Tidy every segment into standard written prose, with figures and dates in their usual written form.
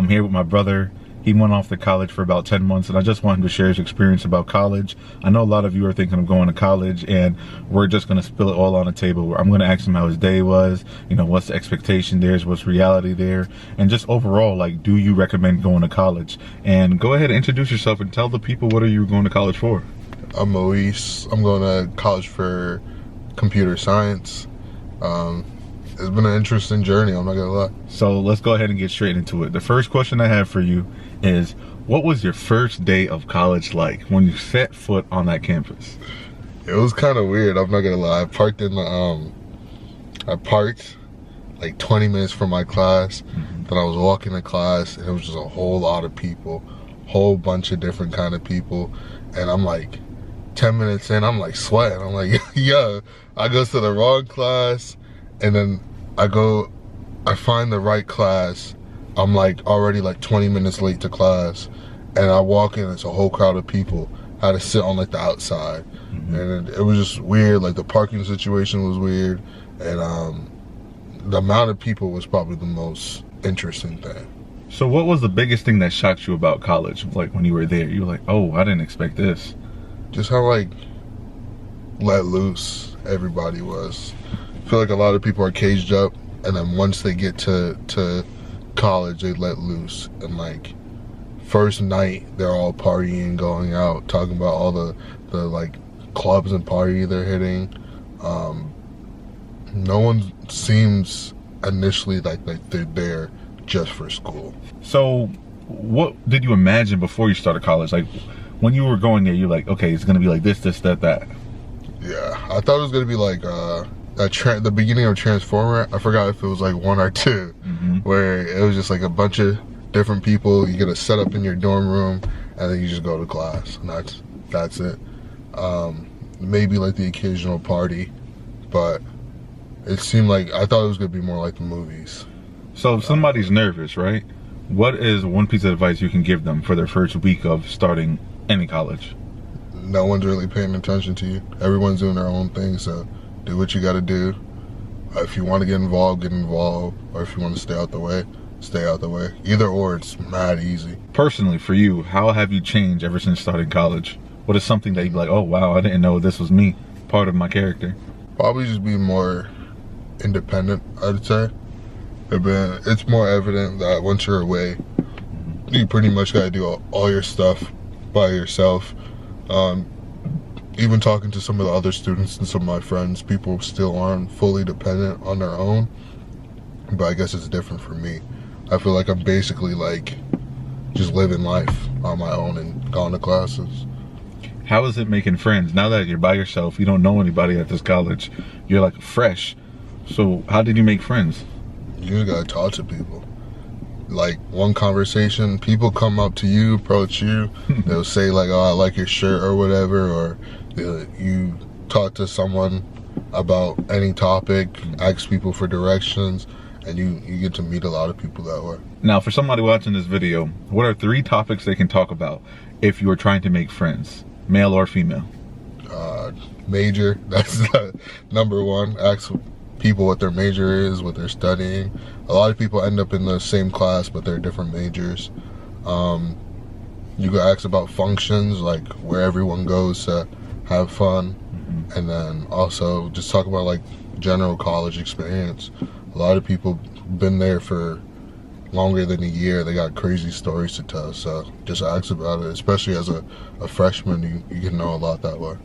I'm here with my brother. He went off to college for about 10 months, and I just want him to share his experience about college. I know a lot of you are thinking of going to college, and we're just going to spill it all on the table. I'm going to ask him how his day was, you know, what's the expectation there, what's reality there, and just overall, like, do you recommend going to college? And go ahead and introduce yourself and tell the people, what are you going to college for? I'm Luis. I'm going to college for computer science. It's been an interesting journey, I'm not gonna lie. So let's go ahead and get straight into it. The first question I have for you is, what was your first day of college like when you set foot on that campus? It was kind of weird, I'm not gonna lie. I parked like 20 minutes from my class. Then I was walking to class, and it was just a whole lot of people, whole bunch of different kind of people. And I'm like, 10 minutes in, I'm like sweating. I'm like, yo, I go to the wrong class, and then I find the right class. I'm like already like 20 minutes late to class, and I walk in, it's a whole crowd of people. I had to sit on like the outside, and it was just weird. Like the parking situation was weird, and the amount of people was probably the most interesting thing. So what was the biggest thing that shocked you about college? Like when you were there, you were like, oh, I didn't expect this. Just how like let loose everybody was. I feel like a lot of people are caged up, and then once they get to college, they let loose. And like first night, they're all partying, going out, talking about all the like clubs and party they're hitting. No one seems initially like they're there just for school. So what did you imagine before you started college? Like when you were going there, you're like, okay, it's gonna be like this, that. Yeah, I thought it was gonna be like the beginning of Transformer. I forgot if it was like 1 or 2, where it was just like a bunch of different people. You get a setup in your dorm room, and then you just go to class, and that's it. Maybe like the occasional party, but it seemed like, I thought it was gonna be more like the movies. So if somebody's nervous, right? What is one piece of advice you can give them for their first week of starting any college? No one's really paying attention to you. Everyone's doing their own thing, so do what you gotta do. If you want to get involved, or if you want to stay out the way, stay out the way. Either or, it's mad easy. Personally, for you, how have you changed ever since starting college? What is something that you'd be like, oh wow, I didn't know this was me, part of my character? Probably just be more independent, I'd say. It's more evident that once you're away, you pretty much gotta do all your stuff by yourself. Even talking to some of the other students and some of my friends, people still aren't fully dependent on their own, but I guess it's different for me. I feel like I'm basically like just living life on my own and going to classes. How is it making friends? Now that you're by yourself, you don't know anybody at this college, you're like fresh. So how did you make friends? You gotta talk to people. Like one conversation, people come up to you, approach you, they'll say like, oh, I like your shirt or whatever, or you talk to someone about any topic, ask people for directions, and you get to meet a lot of people that way. Now for somebody watching this video, what are 3 topics they can talk about if you were trying to make friends, male or female? Major, that's number 1. Ask people what their major is, what they're studying. A lot of people end up in the same class, but they're different majors. You can ask about functions, like where everyone goes to have fun, and then also just talk about like general college experience. A lot of people been there for longer than a year. They got crazy stories to tell, so just ask about it. Especially as a freshman, you can know a lot that way.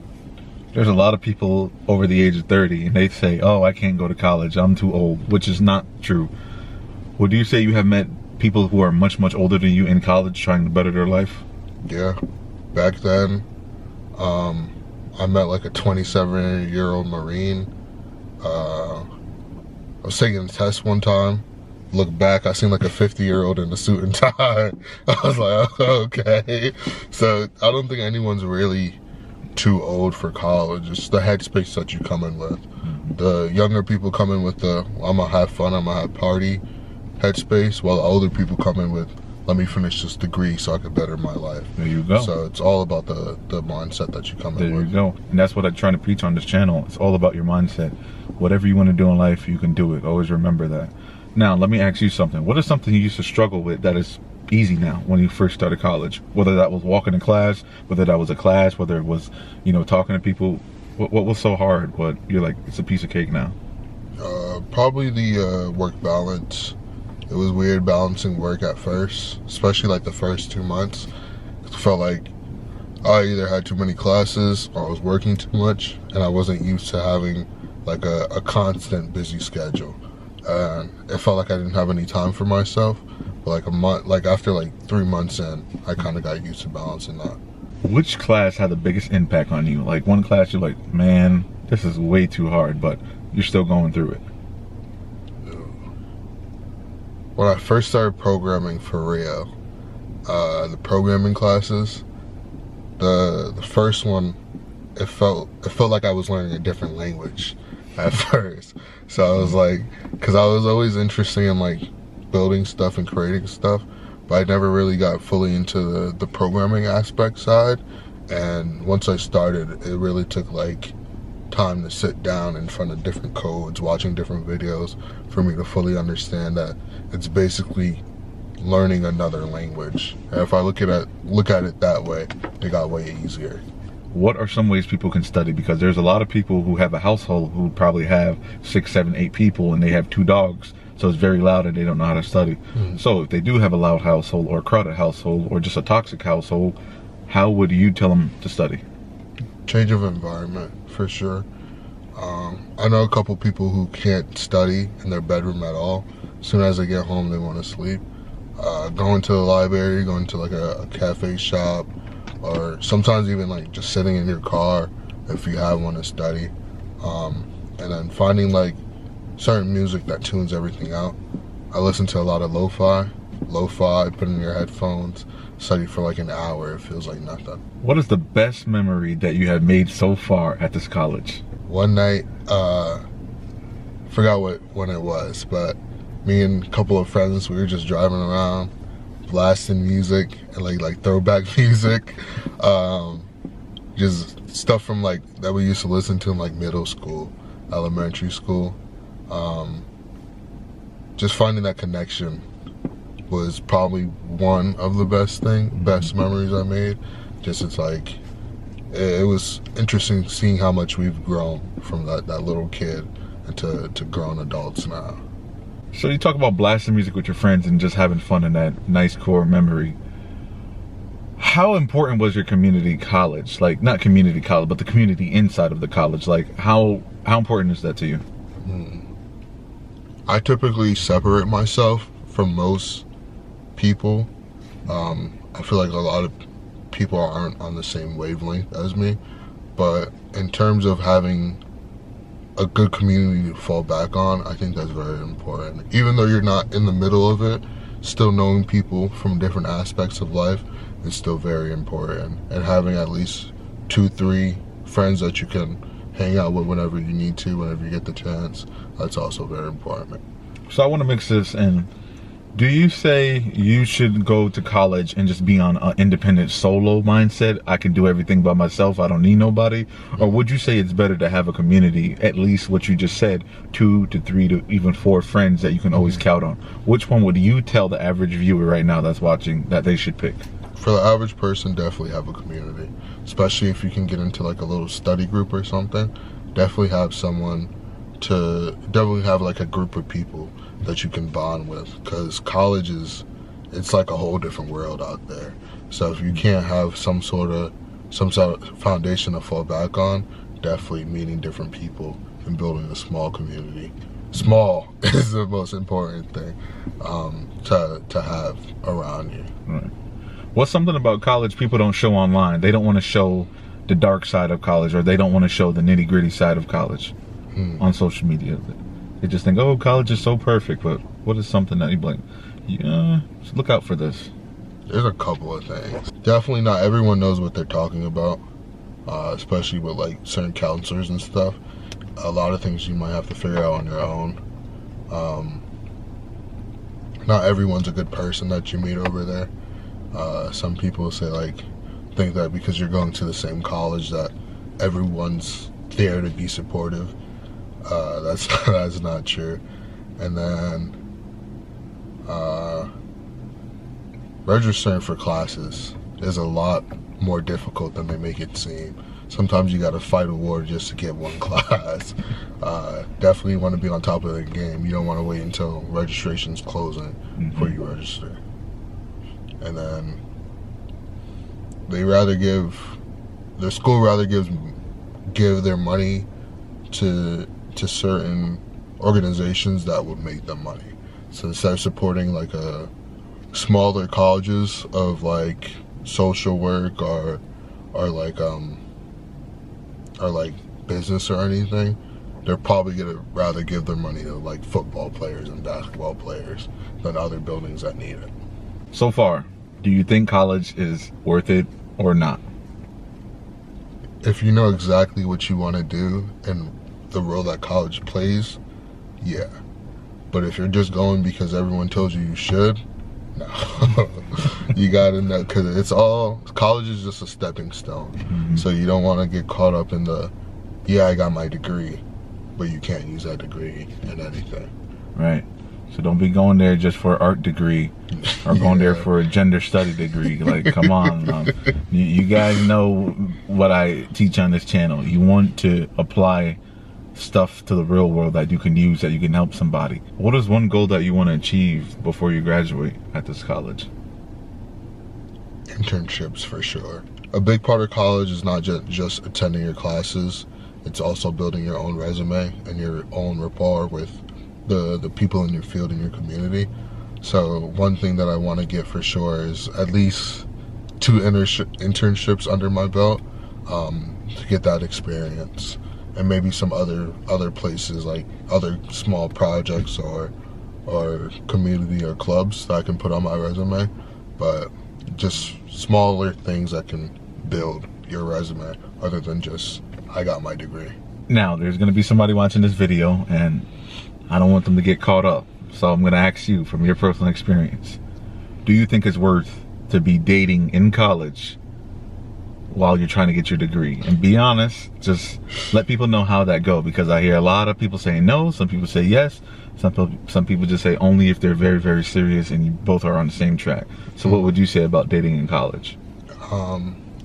There's a lot of people over the age of 30 and they say, oh, I can't go to college, I'm too old, which is not true. Would you say you have met people who are much, much older than you in college trying to better their life? Yeah, back then, I met like a 27-year-old Marine. I was taking a test one time, looked back, I seen like a 50-year-old in a suit and tie. I was like, oh, okay. So I don't think anyone's really too old for college. It's the headspace that you come in with. The younger people come in with the I'm gonna have fun, I'm gonna have party headspace, while the older people come in with let me finish this degree so I can better my life. There you go. So it's all about the mindset that you come in with. There you go. And that's what I'm trying to preach on this channel. It's all about your mindset. Whatever you want to do in life, you can do it. Always remember that. Now, let me ask you something. What is something you used to struggle with that is easy now when you first started college? Whether that was walking in class, whether that was a class, whether it was, talking to people. What was so hard? But you're like, it's a piece of cake now. Probably the work balance. It was weird balancing work at first, especially like the first 2 months. It felt like I either had too many classes or I was working too much, and I wasn't used to having like a constant busy schedule. And it felt like I didn't have any time for myself. But after like 3 months in, I kind of got used to balancing that. Which class had the biggest impact on you? Like one class you're like, man, this is way too hard, but you're still going through it. When I first started programming for real, the programming classes, the first one, it felt like I was learning a different language at first. So I was like, because I was always interested in like building stuff and creating stuff, but I never really got fully into the programming aspect side. And once I started, it really took like time to sit down in front of different codes, watching different videos for me to fully understand that it's basically learning another language. And if I look at it that way, it got way easier. What are some ways people can study? Because there's a lot of people who have a household who probably have 6, 7, 8 people and they have 2 dogs. So it's very loud and they don't know how to study. So if they do have a loud household or a crowded household or just a toxic household, how would you tell them to study? Change of environment, for sure. I know a couple people who can't study in their bedroom at all. As soon as they get home, they want to sleep. Going to the library, going to like a cafe shop, or sometimes even like just sitting in your car if you have one to study. And then finding like certain music that tunes everything out. I listen to a lot of lo-fi, put in your headphones, study for like an hour. It feels like nothing. What is the best memory that you have made so far at this college? One night, forgot when it was, but me and a couple of friends, we were just driving around, blasting music and like throwback music, just stuff from like that we used to listen to in like middle school, elementary school. Just finding that connection was probably one of the best memories I made. Just it's like, it was interesting seeing how much we've grown from that little kid to grown adults now. So you talk about blasting music with your friends and just having fun in that nice core memory. How important was your community college? Like, not community college, but the community inside of the college. Like, how important is that to you? I typically separate myself from most people. I feel like a lot of people aren't on the same wavelength as me, but in terms of having a good community to fall back on, I think that's very important. Even though you're not in the middle of it, still knowing people from different aspects of life is still very important. And having at least 2, 3 friends that you can hang out with whenever you need to, whenever you get the chance, that's also very important. So I want to mix this in. Do you say you should go to college and just be on an independent solo mindset? I can do everything by myself. I don't need nobody. Or would you say it's better to have a community, at least what you just said, 2 to 3 to even 4 friends that you can always count on? Which one would you tell the average viewer right now that's watching that they should pick? For the average person, definitely have a community. Especially if you can get into like a little study group or something. Definitely have like a group of people that you can bond with, because college it's like a whole different world out there. So if you can't have some sort of foundation to fall back on, definitely meeting different people and building a small community. Small is the most important thing to have around you. Right. What's something about college people don't show online? They don't want to show the dark side of college, or they don't want to show the nitty-gritty side of college on social media. They just think, oh, college is so perfect, but what is something that you like, yeah, just look out for this? There's a couple of things. Definitely not everyone knows what they're talking about, especially with like certain counselors and stuff. A lot of things you might have to figure out on your own. Not everyone's a good person that you meet over there. Some people think that because you're going to the same college that everyone's there to be supportive. That's not true. And then registering for classes is a lot more difficult than they make it seem. Sometimes you gotta fight a war just to get one class. Definitely want to be on top of the game. You don't want to wait until registration's closing before you register. And then the school rather give their money to certain organizations that would make them money. So instead of supporting like a smaller colleges of like social work or like business or anything, they're probably gonna rather give their money to like football players and basketball players than other buildings that need it. So far, do you think college is worth it or not? If you know exactly what you want to do and the role that college plays, yeah. But if you're just going because everyone tells you should, no. You gotta know, because college is just a stepping stone. So you don't want to get caught up in yeah, I got my degree, but you can't use that degree in anything. Right. So don't be going there just for an art degree or going there for a gender study degree. Like, come on. You guys know what I teach on this channel. You want to apply stuff to the real world that you can use, that you can help somebody. What is one goal that you want to achieve before you graduate at this college? Internships, for sure. A big part of college is not just attending your classes. It's also building your own resume and your own rapport with the people in your field and your community. So one thing that I want to get for sure is at least 2 internships under my belt, to get that experience, and maybe some other places, like other small projects or community or clubs that I can put on my resume. But just smaller things that can build your resume other than just I got my degree. Now there's going to be somebody watching this video and I don't want them to get caught up, so I'm going to ask you from your personal experience, do you think it's worth to be dating in college while you're trying to get your degree? And be honest, just let people know how that go, because I hear a lot of people saying no, some people say yes, some people just say only if they're very, very serious and you both are on the same track. So what would you say about dating in college?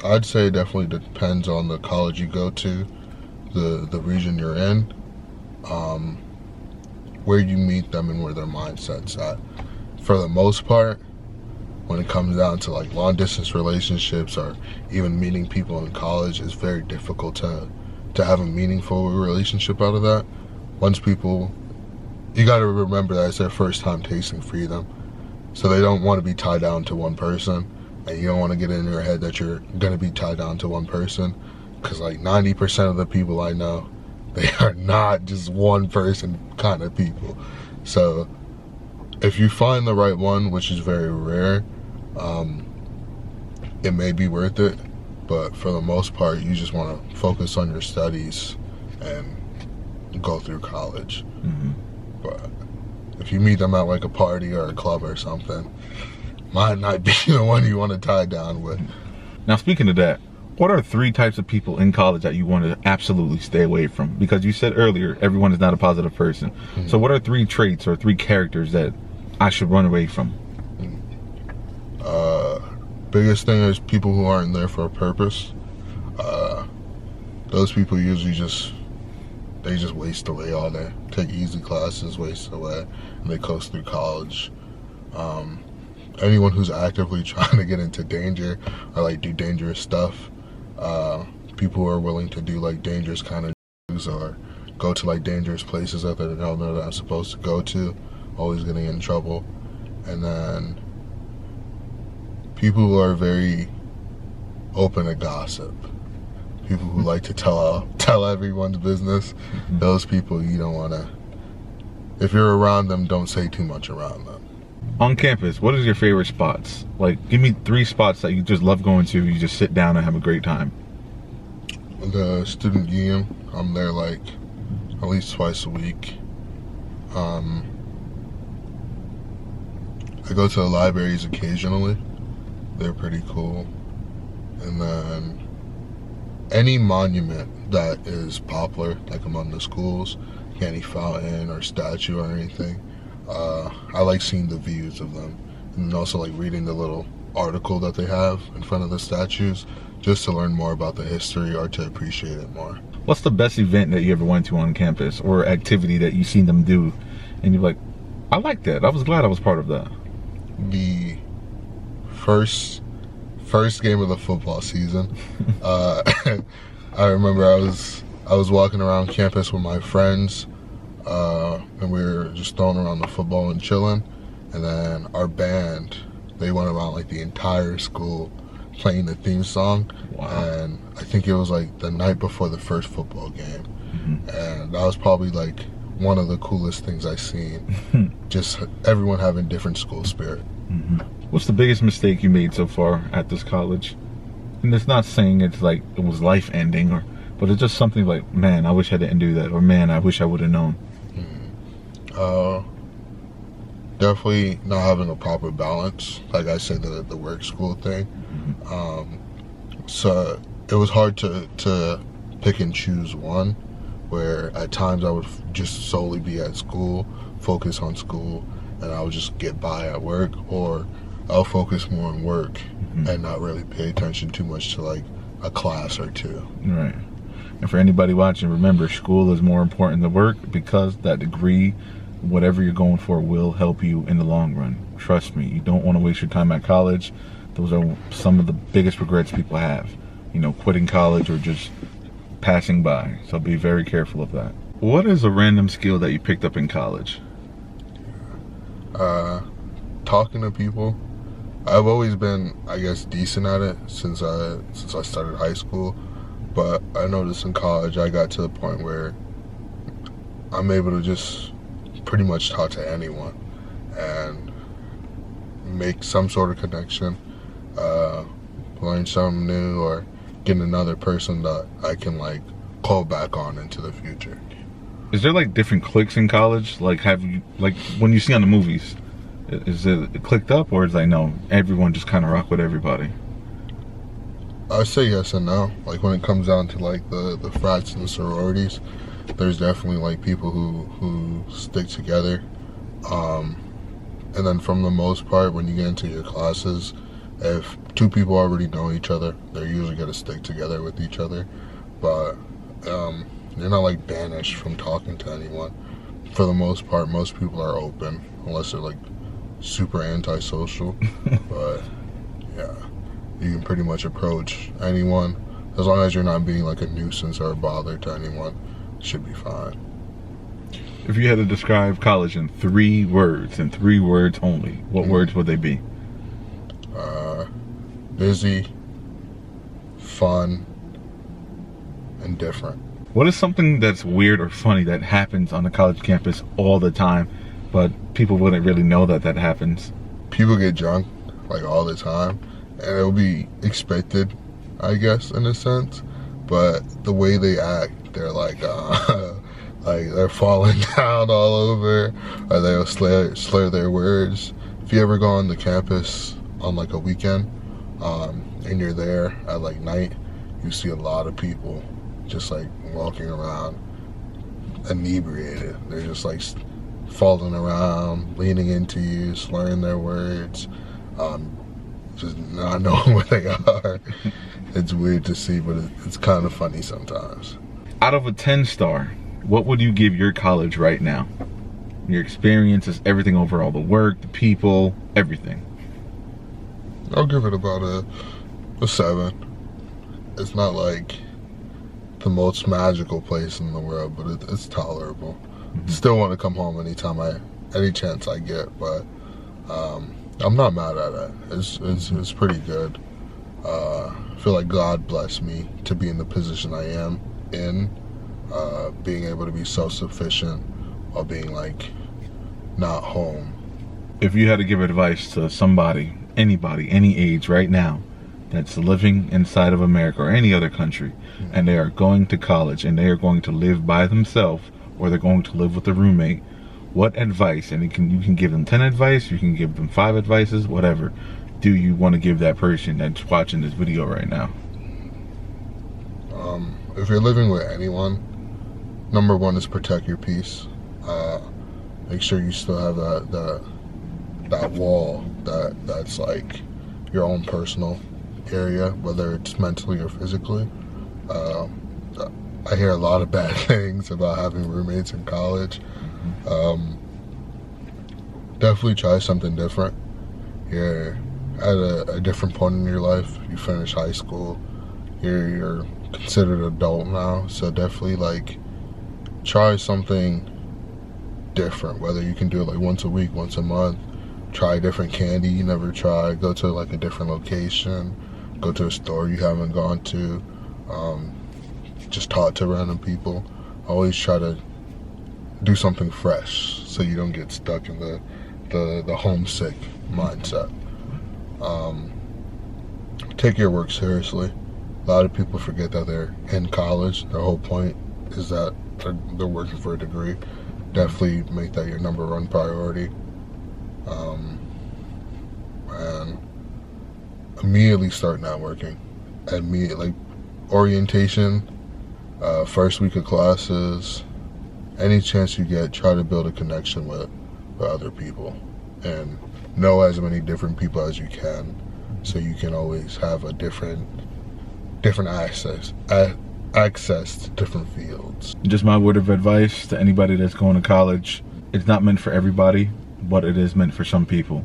I'd say it definitely depends on the college you go to, the region you're in, where you meet them and where their mindset's at. For the most part, when it comes down to like long distance relationships or even meeting people in college, it's very difficult to have a meaningful relationship out of that. You got to remember that it's their first time tasting freedom, so they don't want to be tied down to one person, and you don't want to get in your head that you're going to be tied down to one person, because like 90% of the people I know, they are not just one person kind of people. So if you find the right one, which is very rare, it may be worth it, but for the most part, you just want to focus on your studies and go through college. But if you meet them at like a party or a club or something, might not be the one you want to tie down with. Now, speaking of that, what are 3 types of people in college that you want to absolutely stay away from? Because you said earlier, everyone is not a positive person. So what are 3 traits or 3 characters that I should run away from? Biggest thing is people who aren't there for a purpose. Those people usually just waste away all day. Take easy classes, waste away, and they coast through college. Anyone who's actively trying to get into danger or like do dangerous stuff, people who are willing to do like dangerous kind of things or go to like dangerous places that they don't know they're not supposed to go to, always getting in trouble. And then people who are very open to gossip, people who like to tell everyone's business. Those people you don't want to, if you're around them, don't say too much around them. On campus, what is your favorite spots? Like, give me 3 spots that you just love going to, you just sit down and have a great time. The student union, I'm there like at least twice a week. I go to the libraries occasionally. They're pretty cool. And then any monument that is popular, like among the schools, any fountain or statue or anything, I like seeing the views of them and also like reading the little article that they have in front of the statues, just to learn more about the history or to appreciate it more. What's the best event that you ever went to on campus, or activity that you seen them do and you're like, I like that, I was glad I was part of that? The first game of the football season, I remember I was walking around campus with my friends, and we were just throwing around the football and chilling, and then our band, they went around like the entire school playing the theme song. Wow. And I think it was like the night before the first football game. And that was probably like one of the coolest things I've seen. Just everyone having different school spirit. What's the biggest mistake you made so far at this college? And it's not saying it's like it was life ending, but it's just something like, man, I wish I didn't do that, or man, I wish I would have known. Definitely not having a proper balance. Like I said, the work school thing. So it was hard to pick and choose one, where at times I would just solely be at school, focus on school, and I would just get by at work, or I'll focus more on work and not really pay attention too much to like a class or two. Right. And for anybody watching, remember, school is more important than work, because that degree, whatever you're going for, will help you in the long run. Trust me, you don't want to waste your time at college. Those are some of the biggest regrets people have, quitting college or just passing by. So be very careful of that. What is a random skill that you picked up in college? Talking to people. I've always been, I guess, decent at it since I started high school, but I noticed in college I got to the point where I'm able to just pretty much talk to anyone and make some sort of connection, learn something new, or get another person that I can like call back on into the future. Is there like different cliques in college? Like, have you, like when you see on the movies, is it clicked up, or is it like, no, everyone just kind of rock with everybody? I say yes and no. Like when it comes down to like the frats and the sororities, there's definitely like people who stick together, and then from the most part, when you get into your classes, if two people already know each other, they're usually going to stick together with each other, but you're not like banished from talking to anyone. For the most part, most people are open, unless they're like super antisocial. But yeah, you can pretty much approach anyone, as long as you're not being like a nuisance or a bother to anyone. Should be fine. If you had to describe college in 3 words, and 3 words only, what words would they be? Busy, fun, and different. What is something that's weird or funny that happens on a college campus all the time, but people wouldn't really know that happens? People get drunk like all the time, and it'll be expected, I guess, in a sense, but the way they act, they're like like they're falling down all over, or they'll slur their words. If you ever go on the campus on like a weekend, and you're there at like night, you see a lot of people just like walking around inebriated. They're just like falling around, leaning into you, slurring their words, just not knowing where they are. It's weird to see, but it's kind of funny sometimes. Out of a 10-star, what would you give your college right now? Your experiences, everything overall, the work, the people, everything. I'll give it about a 7. It's not like the most magical place in the world, but it's tolerable. Still want to come home any chance I get, but I'm not mad at it. It's pretty good. I feel like God blessed me to be in the position I am in, being able to be self-sufficient while being like not home. If you had to give advice to somebody, anybody, any age right now, that's living inside of America or any other country, and they are going to college and they are going to live by themselves, or they're going to live with a roommate, what advice, and you can give them 10 advice, you can give them 5 advices, whatever, do you want to give that person that's watching this video right now? If you're living with anyone, number 1 is protect your peace. Make sure you still have that that wall that's like your own personal area, whether it's mentally or physically. I hear a lot of bad things about having roommates in college. Definitely try something different. You're at a different point in your life. You finish high school. You're considered adult now, so definitely like try something different. Whether you can do it like once a week, once a month. Try a different candy you never tried. Go to like a different location. Go to a store you haven't gone to. Just talk to random people. Always try to do something fresh so you don't get stuck in the homesick mindset. Take your work seriously. A lot of people forget that they're in college. Their whole point is that they're working for a degree. Definitely make that your number one priority. And immediately start networking. Like orientation, first week of classes, any chance you get, try to build a connection with other people and know as many different people as you can, so you can always have a different access to different fields. Just my word of advice to anybody that's going to college: it's not meant for everybody, but it is meant for some people,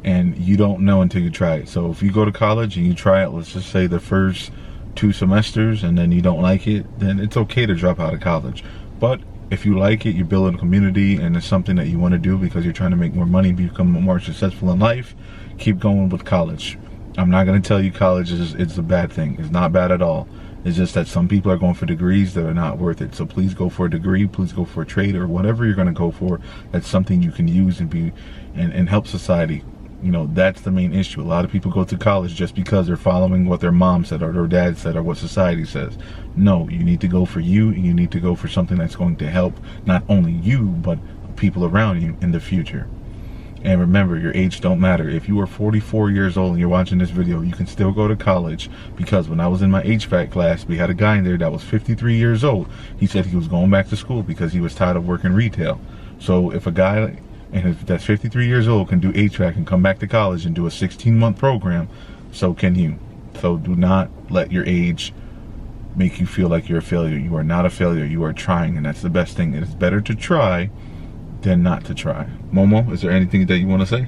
and you don't know until you try it. So if you go to college and you try it, let's just say the first 2 semesters, and then you don't like it, then it's okay to drop out of college. But if you like it, you're building a community, and it's something that you want to do because you're trying to make more money, become more successful in life, keep going with college. I'm not going to tell you college it's a bad thing. It's not bad at all. It's just that some people are going for degrees that are not worth it. So please go for a degree, please go for a trade, or whatever you're going to go for. That's something you can use and help society. You know, that's the main issue. A lot of people go to college just because they're following what their mom said or their dad said or what society says. No, you need to go for you, and you need to go for something that's going to help not only you, but people around you in the future. And remember, your age don't matter. If you are 44 years old and you're watching this video, you can still go to college, because when I was in my HVAC class, we had a guy in there that was 53 years old. He said he was going back to school because he was tired of working retail. So if a guy that's 53 years old can do HVAC and come back to college and do a 16-month program, so can you. So do not let your age make you feel like you're a failure. You are not a failure. You are trying, and that's the best thing. It is better to try than not to try. Momo, is there anything that you want to say?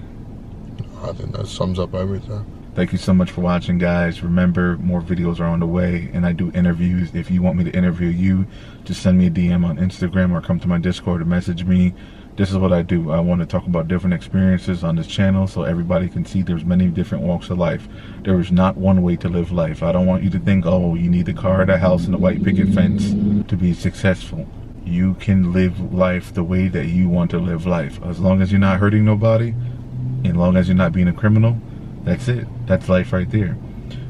I think that sums up everything. Thank you so much for watching, guys. Remember, more videos are on the way, and I do interviews. If you want me to interview you, just send me a DM on Instagram or come to my Discord or message me. This is what I do. I want to talk about different experiences on this channel so everybody can see there's many different walks of life. There is not one way to live life. I don't want you to think, oh, you need a car, a house, and a white picket fence to be successful. You can live life the way that you want to live life. As long as you're not hurting nobody, as long as you're not being a criminal, that's it. That's life right there.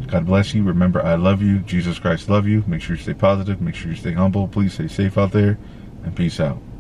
God bless you. Remember, I love you. Jesus Christ love you. Make sure you stay positive. Make sure you stay humble. Please stay safe out there. And peace out.